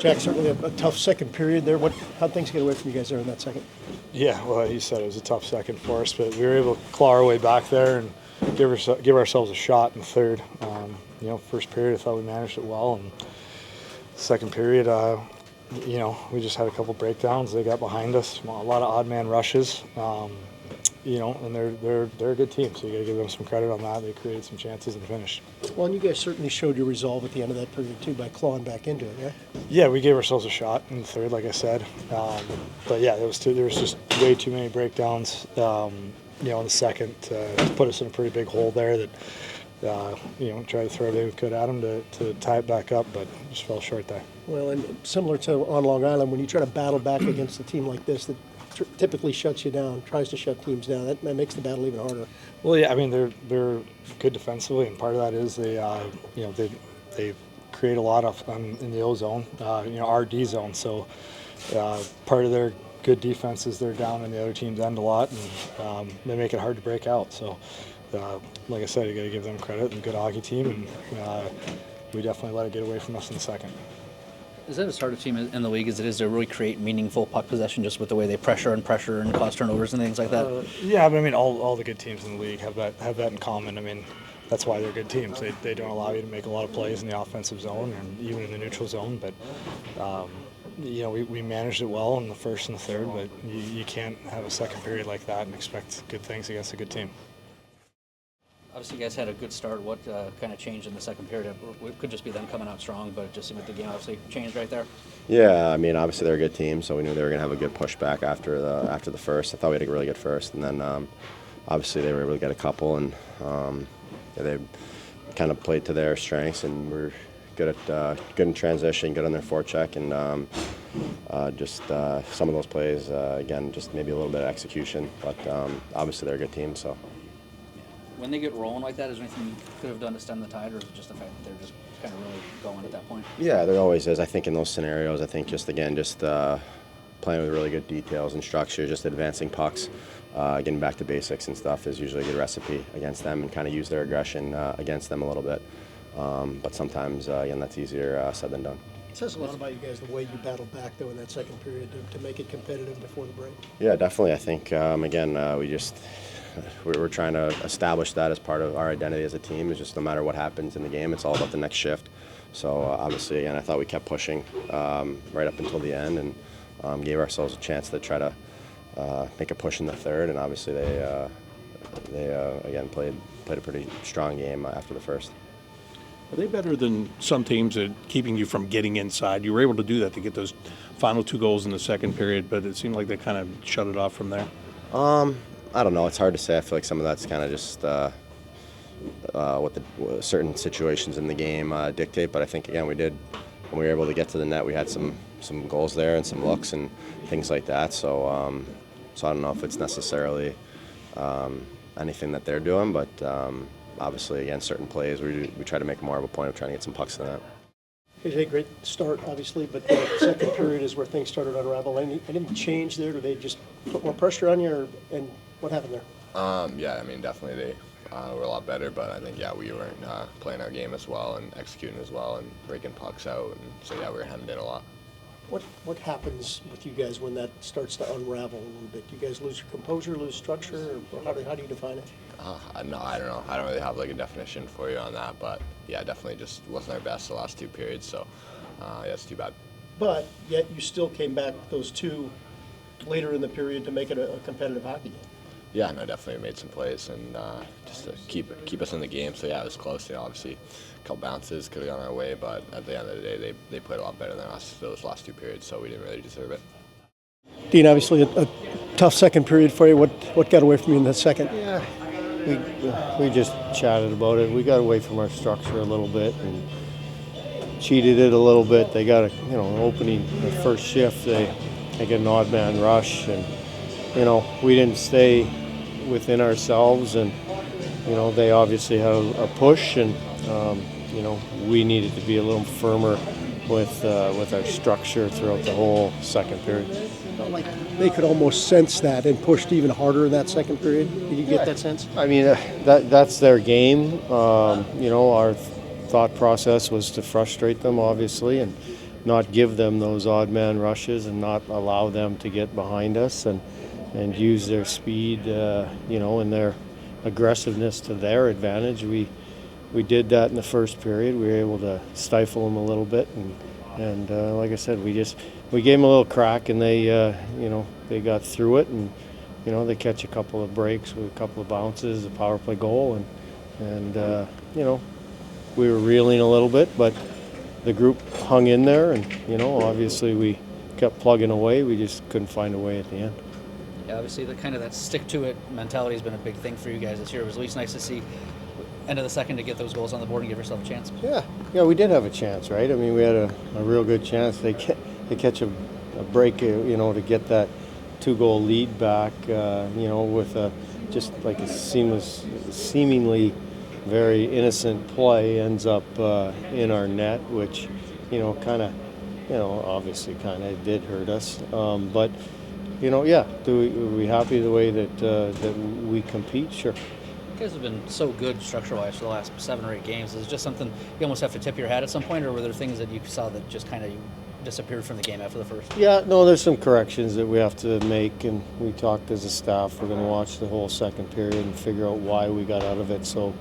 Jack, certainly a tough second period there. How'd things get away from you guys there in that second? Yeah, well, you said it was a tough second for us, but we were able to claw our way back there and give ourselves a shot in the third. First period, I thought we managed it well, and second period, we just had a couple breakdowns. They got behind us, a lot of odd man rushes, and they're a good team, so you got to give them some credit on that. They created some chances and finished. Well, and you guys certainly showed your resolve at the end of that period too by clawing back into it, yeah? Yeah, we gave ourselves a shot in the third, like I said. But yeah, there was just way too many breakdowns. In the second to put us in a pretty big hole there that. Tried to throw everything we could at them to tie it back up, but just fell short there. Well, and similar to on Long Island, when you try to battle back against a team like this that typically shuts you down, tries to shut teams down, that makes the battle even harder. Well, yeah, I mean they're good defensively, and part of that is they create a lot of in the O zone, our D zone. So part of their good defense is they're down in the other team's end a lot, and they make it hard to break out. So. Like I said, you got to give them credit. And good hockey team, and we definitely let it get away from us in the second. Is that as hard a team in the league as it is to really create meaningful puck possession, just with the way they pressure and cause turnovers and things like that? Yeah, but I mean, all the good teams in the league have that in common. I mean, that's why they're good teams. They don't allow you to make a lot of plays in the offensive zone and even in the neutral zone. But we managed it well in the first and the third. But you can't have a second period like that and expect good things against a good team. Obviously, you guys had a good start. What kind of changed in the second period? It could just be them coming out strong, but it just seemed like the game obviously changed right there. Yeah, I mean, obviously they're a good team, so we knew they were going to have a good pushback after the first. I thought we had a really good first, and then obviously they were able to get a couple, and they kind of played to their strengths, and we're good in transition, good on their forecheck, and just some of those plays again, just maybe a little bit of execution, but obviously they're a good team, so. When they get rolling like that, is there anything you could have done to stem the tide, or is it just the fact that they're just kind of really going at that point? Yeah, there always is. I think in those scenarios, I think just playing with really good details and structure, just advancing pucks, getting back to basics and stuff is usually a good recipe against them, and kind of use their aggression against them a little bit. But sometimes, again, that's easier said than done. It says a lot about you guys, the way you battled back, though, in that second period to make it competitive before the break. Yeah, definitely. I think, we're trying to establish that as part of our identity as a team. It's just no matter what happens in the game, it's all about the next shift. So obviously, again, I thought we kept pushing right up until the end and gave ourselves a chance to try to make a push in the third. And obviously, they again played a pretty strong game after the first. Are they better than some teams at keeping you from getting inside? You were able to do that to get those final 2 goals in the second period, but it seemed like they kind of shut it off from there. I don't know. It's hard to say. I feel like some of that's kind of just what certain situations in the game dictate. But I think, again, when we were able to get to the net, we had some goals there and some looks and things like that. So I don't know if it's necessarily anything that they're doing. But obviously, again, certain plays, we try to make more of a point of trying to get some pucks to the net. It a great start, obviously, but the second period is where things started to unravel. Anything change there? Do they just put more pressure on you, and what happened there? Yeah, I mean, definitely they were a lot better, but I think, we weren't playing our game as well and executing as well and breaking pucks out. And so, we were hemmed in a lot. What happens with you guys when that starts to unravel a little bit? Do you guys lose your composure, lose structure, or how do you define it? No, I don't know. I don't really have a definition for you on that, but definitely just wasn't our best the last 2 periods, so it's too bad. But yet you still came back those 2 later in the period to make it a competitive hockey game. Yeah, no, definitely made some plays and just to keep us in the game. So it was close. Obviously a couple bounces could have gone our way, but at the end of the day, they played a lot better than us those last 2 periods, so we didn't really deserve it. Dean, obviously a tough second period for you. What got away from you in that second? Yeah, we just chatted about it. We got away from our structure a little bit and cheated it a little bit. They got an opening the first shift. They get an odd man rush, and we didn't stay within ourselves, and they obviously had a push, and we needed to be a little firmer with our structure throughout the whole second period. Felt like they could almost sense that and pushed even harder in that second period. Did you get that sense? I mean, that's their game. Our thought process was to frustrate them, obviously, and not give them those odd man rushes and not allow them to get behind us and use their speed, and their aggressiveness to their advantage. We did that in the first period. We were able to stifle them a little bit, and like I said, we gave them a little crack, and they got through it, and they catch a couple of breaks with a couple of bounces, a power play goal, and we were reeling a little bit, but the group hung in there, and obviously we kept plugging away. We just couldn't find a way at the end. Yeah, obviously that stick to it mentality has been a big thing for you guys this year. It was at least nice to see end of the second to get those goals on the board and give yourself a chance. Yeah, we did have a chance, right? I mean, we had a real good chance. They catch a break, to get that 2-goal lead back, with just like a seemingly very innocent play ends up in our net, which, obviously kind of did hurt us. But, are we happy the way that we compete? Sure. You guys have been so good structure-wise for the last 7 or 8 games. Is it just something you almost have to tip your hat at some point, or were there things that you saw that just kind of disappeared from the game after the first? Yeah, no, there's some corrections that we have to make, and we talked as a staff. We're going to watch the whole second period and figure out why we got out of it so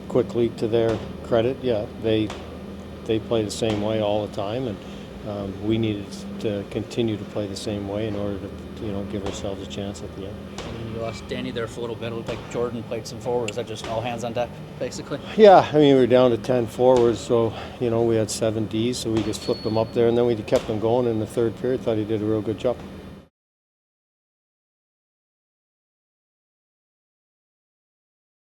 quickly. To their credit, they play the same way all the time, and we needed to continue to play the same way in order to give ourselves a chance at the end. And you lost Danny there for a little bit. It looked like Jordan played some forward. Was that just all hands on deck, basically? Yeah, I mean, we were down to 10 forwards, so, we had 7 Ds, so we just flipped them up there, and then we kept them going in the third period. Thought he did a real good job.